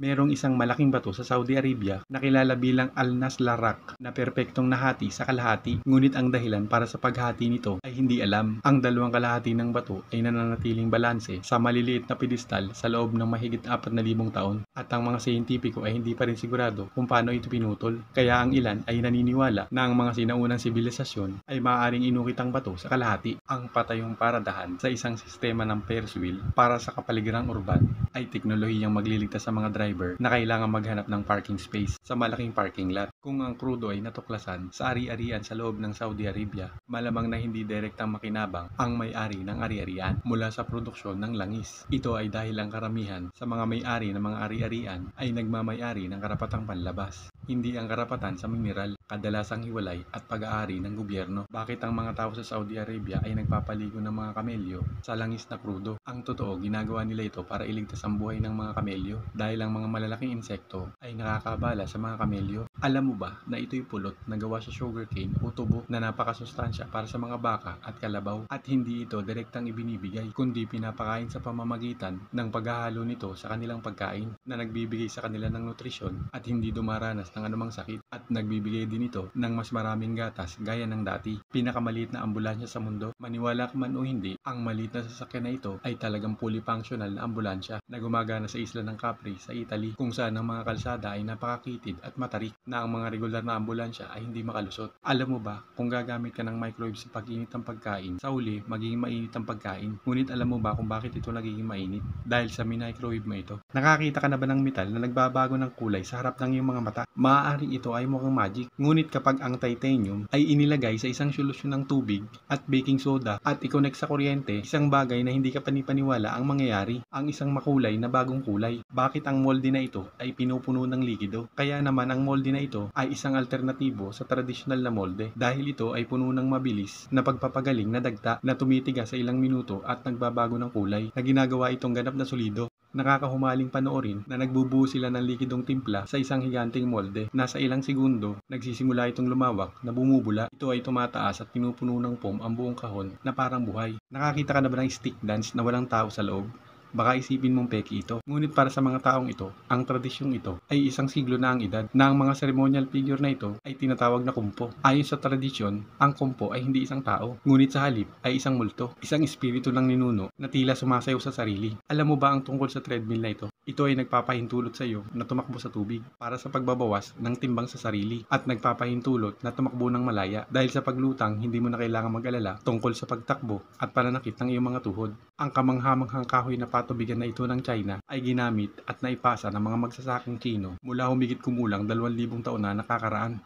Merong isang malaking bato sa Saudi Arabia na kilala bilang Al-Nasla Rock na perpektong nahati sa kalahati, ngunit ang dahilan para sa paghati nito ay hindi alam. Ang dalawang kalahati ng bato ay nananatiling balanse sa maliliit na pedestal sa loob ng mahigit 4,000 taon, at ang mga siyentipiko ay hindi pa rin sigurado kung paano ito pinutol. Kaya ang ilan ay naniniwala na ang mga sinaunang sibilisasyon ay maaaring inukit ang bato sa kalahati. Ang patayong paradahan sa isang sistema ng Ferris wheel para sa kapaligirang urban ay teknolohiyang magliligtas sa mga driver na kailangan maghanap ng parking space sa malaking parking lot. Kung ang krudo ay natuklasan sa ari-arian sa loob ng Saudi Arabia, malamang na hindi direktang makinabang ang may-ari ng ari-arian mula sa produksyon ng langis. Ito ay dahil ang karamihan sa mga may-ari ng mga ari-arian ay nagmamay-ari ng karapatang panlabas, hindi ang karapatan sa mineral, kadalasang hiwalay at pag-aari ng gobyerno. Bakit ang mga tao sa Saudi Arabia ay nagpapaligo ng mga kamelyo sa langis na krudo? Ang totoo, ginagawa nila ito para iligtas ang buhay ng mga kamelyo dahil ang mga malalaking insekto ay nakakabala sa mga kamelyo. Alam mo ba na ito'y pulot na gawa sa sugarcane o tubo na napakasustansya para sa mga baka at kalabaw, at hindi ito direktang ibinibigay kundi pinapakain sa pamamagitan ng paghahalo nito sa kanilang pagkain na nagbibigay sa kanila ng nutrisyon at hindi dumaranas ng anumang sakit, at nagbibigay din ito ng mas maraming gatas gaya ng dati. Pinakamaliit na ambulansya sa mundo, maniwala ka man o hindi, ang maliit na sasakyan na ito ay talagang fully functional na ambulansya na gumagana sa isla ng Capri sa Italy, kung saan ang mga kalsada ay napakakitid at matarik na ang mga regular na ambulansya ay hindi makalusot. Alam mo ba, kung gagamit ka ng microwave sa pag-init ng pagkain, sa uli magiging mainit ang pagkain. Ngunit alam mo ba kung bakit ito nagiging mainit? Dahil sa microwave mo ito. Nakakita ka na ba ng metal na nagbabago ng kulay sa harap ng iyong mga mata? Maaaring ito ay mukhang magic, ngunit kapag ang titanium ay inilagay sa isang solusyon ng tubig at baking soda at i-connect sa kuryente, isang bagay na hindi ka panipaniwala ang mangyayari, ang isang makulay na bagong kulay. Bakit ang molde na ito ay pinupuno ng likido? Kaya naman ang molde na ito ay isang alternatibo sa tradisyonal na molde, dahil ito ay puno ng mabilis na pagpapagaling na dagta na tumitigas sa ilang minuto at nagbabago ng kulay, na ginagawa itong ganap na solido. Nakakahumaling panoorin na nagbubuo sila ng likidong timpla sa isang higanting molde. Nasa ilang segundo, nagsisimula itong lumawak na bumubula. Ito ay tumataas at pinupuno ng foam ang buong kahon na parang buhay. Nakakita ka na ba ng stick dance na walang tao sa loob? Baka isipin mong peki ito. Ngunit para sa mga taong ito, ang tradisyong ito ay isang siglo na ang edad, na ang mga ceremonial figure na ito ay tinatawag na kumpo. Ayon sa tradisyon, ang kumpo ay hindi isang tao, ngunit sa halip ay isang multo, isang espiritu ng ninuno na tila sumasayaw sa sarili. Alam mo ba ang tungkol sa treadmill na ito? Ito ay nagpapahintulot sa iyo na tumakbo sa tubig para sa pagbabawas ng timbang sa sarili, at nagpapahintulot na tumakbo ng malaya dahil sa paglutang hindi mo na kailangan mag-alala tungkol sa pagtakbo at pananakit ng iyong mga tuhod. Ang kamanghamanghang kahoy na patubigan na ito ng China ay ginamit at naipasa ng mga magsasaking Tsino mula humigit kumulang 2,000 taon na nakakaraan.